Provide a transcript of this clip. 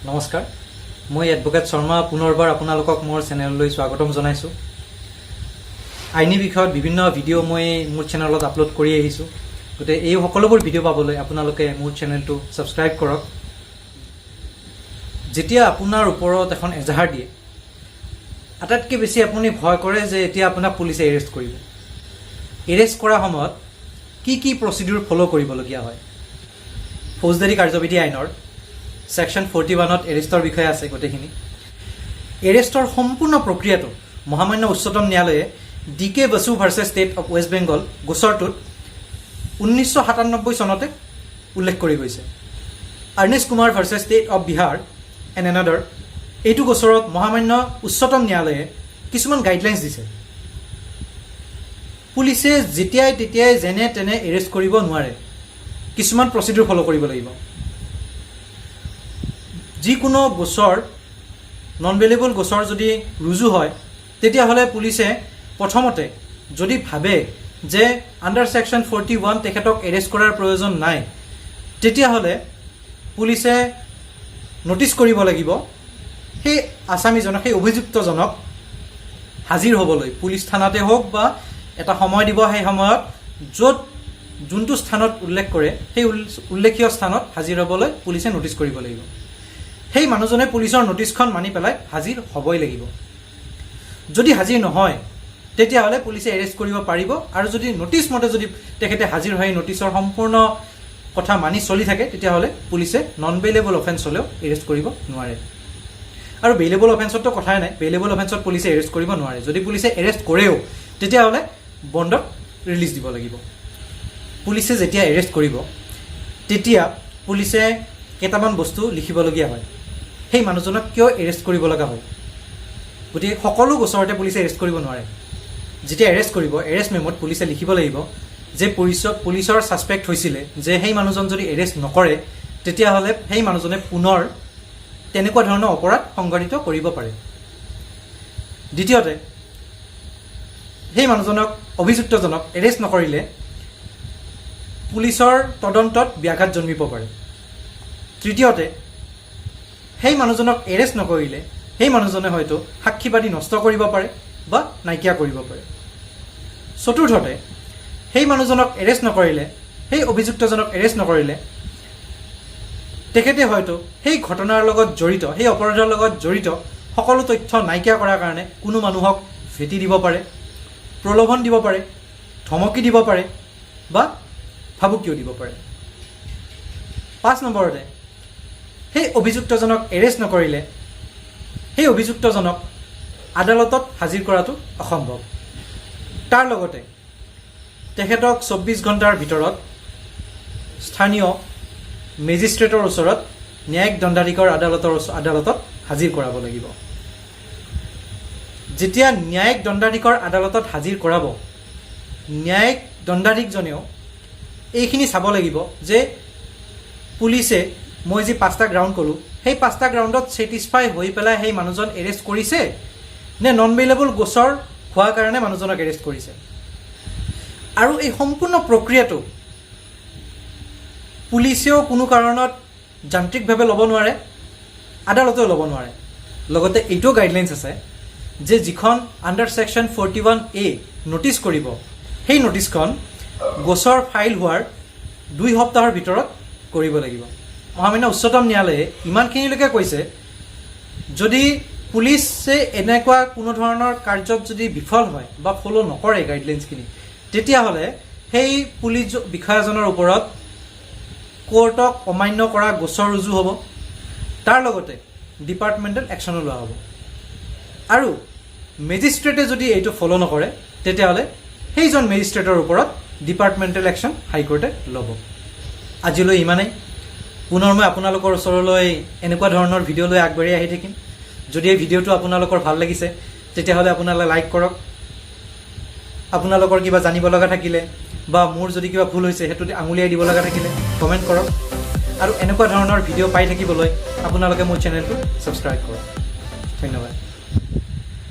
নমস্কাৰ, মই এডভোকেট শৰ্মা পুনৰবাৰ আপোনালোকক মোৰ চেনেললৈ স্বাগতম জনাইছোঁ। আইনী বিষয়ত বিভিন্ন ভিডিঅ' মই মোৰ চেনেলত আপলোড কৰি আহিছোঁ। গতিকে এই সকলোবোৰ ভিডিঅ' পাবলৈ আপোনালোকে মোৰ চেনেলটো ছাবস্ক্ৰাইব কৰক। যেতিয়া আপোনাৰ ওপৰত এখন এজাহাৰ দিয়ে, আটাইতকৈ বেছি আপুনি ভয় কৰে যে এতিয়া আপোনাক পুলিচে এৰেষ্ট কৰিব। এৰেষ্ট কৰাৰ সময়ত কি কি প্ৰচিডিউৰ ফ'ল' কৰিবলগীয়া হয়। ফৌজদাৰী কাৰ্যবিধি আইনৰ ছেকশ্যন 41ত এৰেষ্টৰ বিষয়ে আছে গোটেইখিনি। এৰেষ্টৰ সম্পূৰ্ণ প্ৰক্ৰিয়াটো মহামান্য উচ্চতম ন্যায়ালয়ে DK Basu versus state of West Bengal গোচৰটোত 1997 চনতে উল্লেখ কৰি গৈছে। Arnesh Kumar versus state of Bihar and another এইটো গোচৰত মহামান্য উচ্চতম ন্যায়ালয়ে কিছুমান গাইডলাইন্স দিছে। পুলিচে যেতিয়াই তেতিয়াই যেনে তেনে এৰেষ্ট কৰিব নোৱাৰে, কিছুমান প্ৰচিডিউৰ ফ'ল' কৰিব লাগিব। যিকোনো গোচৰ নন বেইলেবল গোচৰ যদি ৰুজু হয়, তেতিয়াহ'লে পুলিচে প্ৰথমতে যদি ভাবে যে আণ্ডাৰ ছেকশ্যন 41 তেখেতক এৰেষ্ট কৰাৰ প্ৰয়োজন নাই, তেতিয়াহ'লে পুলিচে ন'টিচ কৰিব লাগিব সেই আসামীজনক, সেই অভিযুক্তজনক হাজিৰ হ'বলৈ পুলিচ থানাতে হওক বা এটা সময় দিব। সেই সময়ত য'ত যোনটো স্থানত উল্লেখ কৰে সেই উল্লেখীয় স্থানত হাজিৰ হ'বলৈ পুলিচে ন'টিচ কৰিব লাগিব। সেই মানুহজনে পুলিচৰ ন'টিচখন মানি পেলাই হাজিৰ হ'বই লাগিব। যদি হাজিৰ নহয়, তেতিয়াহ'লে পুলিচে এৰেষ্ট কৰিব পাৰিব। আৰু যদি ন'টিচ মতে যদি তেখেতে হাজিৰ হৈ ন'টিচৰ সম্পূৰ্ণ কথা মানি চলি থাকে, তেতিয়াহ'লে পুলিচে নন বেইলেবল অফেন্স হ'লেও এৰেষ্ট কৰিব নোৱাৰে। আৰু বেইলেবল অফেন্সততো কথাই নাই, বেইলেবল অফেন্সত পুলিচে এৰেষ্ট কৰিব নোৱাৰে। যদি পুলিচে এৰেষ্ট কৰেও, তেতিয়াহ'লে বণ্ডত ৰিলিজ দিব লাগিব। পুলিচে যেতিয়া এৰেষ্ট কৰিব, তেতিয়া পুলিচে কেইটামান বস্তু লিখিবলগীয়া হয়। সেই মানুহজনক কিয় এৰেষ্ট কৰিব লগা হয়। গতিকে সকলো গোচৰতে পুলিচে এৰেষ্ট কৰিব নোৱাৰে। যেতিয়া এৰেষ্ট কৰিব, এৰেষ্ট মেমত পুলিচে লিখিব লাগিব যে পুলিচৰ ছাছপেক্ট হৈছিলে যে সেই মানুহজন যদি এৰেষ্ট নকৰে, তেতিয়াহ'লে সেই মানুহজনে পুনৰ তেনেকুৱা ধৰণৰ অপৰাধ সংঘটিত কৰিব পাৰে। দ্বিতীয়তে, সেই মানুহজনক, অভিযুক্তজনক এৰেষ্ট নকৰিলে পুলিচৰ তদন্তত ব্যাঘাত জন্মিব পাৰে। তৃতীয়তে, সেই মানুহজনক এৰেষ্ট নকৰিলে সেই মানুহজনে হয়তো সাক্ষীবাদী নষ্ট কৰিব পাৰে বা নাইকিয়া কৰিব পাৰে। চতুৰ্থতে, সেই মানুহজনক এৰেষ্ট নকৰিলে, সেই অভিযুক্তজনক এৰেষ্ট নকৰিলে তেখেতে হয়তো সেই ঘটনাৰ লগত জড়িত, সেই অপৰাধৰ লগত জড়িত সকলো তথ্য নাইকিয়া কৰাৰ কাৰণে কোনো মানুহক ভেটি দিব পাৰে, প্ৰলোভন দিব পাৰে, ধমকি দিব পাৰে বা ভাবুকিও দিব পাৰে। 5 নম্বৰতে, সেই অভিযুক্তজনক এৰেষ্ট নকৰিলে সেই অভিযুক্তজনক আদালতত হাজিৰ কৰাটো অসম্ভৱ। তাৰ লগতে তেখেতক 24 ঘণ্টাৰ ভিতৰত স্থানীয় মেজিষ্ট্ৰেটৰ ওচৰত ন্যায়িক দণ্ডাধীশৰ আদালতত হাজিৰ কৰাব লাগিব। যেতিয়া ন্যায়িক দণ্ডাধীশৰ আদালতত হাজিৰ কৰাব, ন্যায়িক দণ্ডাধীশজনেও এইখিনি চাব লাগিব যে পুলিচে মই যি 5টা গ্ৰাউণ্ড ক'লোঁ, সেই 5টা গ্ৰাউণ্ডত ছেটিছফাই হৈ পেলাই সেই মানুহজন এৰেষ্ট কৰিছে নে নন বেইলেবল গোচৰ হোৱাৰ কাৰণে মানুহজনক এৰেষ্ট কৰিছে। আৰু এই সম্পূৰ্ণ প্ৰক্ৰিয়াটো পুলিচেও কোনো কাৰণত যান্ত্ৰিকভাৱে ল'ব নোৱাৰে, আদালতেও ল'ব নোৱাৰে। লগতে এইটো গাইডলাইন্স আছে যে যিখন আণ্ডাৰ ছেকশ্যন 41A ন'টিচ কৰিব, সেই ন'টিচখন গোচৰ ফাইল হোৱাৰ 2 সপ্তাহৰ ভিতৰত কৰিব লাগিব। মহামান্য উচ্চতম ন্যায়ালয়ে ইমানখিনিলৈকে কৈছে, যদি পুলিচে এনেকুৱা কোনো ধৰণৰ কাৰ্যত যদি বিফল হয় বা ফ'ল' নকৰে গাইডলাইন্সখিনি, তেতিয়াহ'লে সেই পুলিচ বিষয়াজনৰ ওপৰত কোৰ্টক অমান্য কৰা গোচৰ ৰুজু হ'ব। তাৰ লগতে ডিপাৰ্টমেণ্টেল একশ্যনো লোৱা হ'ব। আৰু মেজিষ্ট্ৰেটে যদি এইটো ফ'ল' নকৰে, তেতিয়াহ'লে সেইজন মেজিষ্ট্ৰেটৰ ওপৰত ডিপাৰ্টমেণ্টেল একশ্যন হাইকোৰ্টে ল'ব। আজিলৈ ইমানেই। পুনৰ মই আপোনালোকৰ ওচৰলৈ এনেকুৱা ধৰণৰ ভিডিঅ' লৈ আগবাঢ়ি আহি থাকিম। যদি এই ভিডিঅ'টো আপোনালোকৰ ভাল লাগিছে, তেতিয়াহ'লে আপোনালোকে লাইক কৰক। আপোনালোকৰ কিবা জানিব লগা থাকিলে বা মোৰ যদি কিবা ভুল হৈছে সেইটোত আঙুলিয়াই দিব লগা থাকিলে কমেণ্ট কৰক। আৰু এনেকুৱা ধৰণৰ ভিডিঅ' পাই থাকিবলৈ আপোনালোকে মোৰ চেনেলটো ছাবস্ক্ৰাইব কৰক। ধন্যবাদ।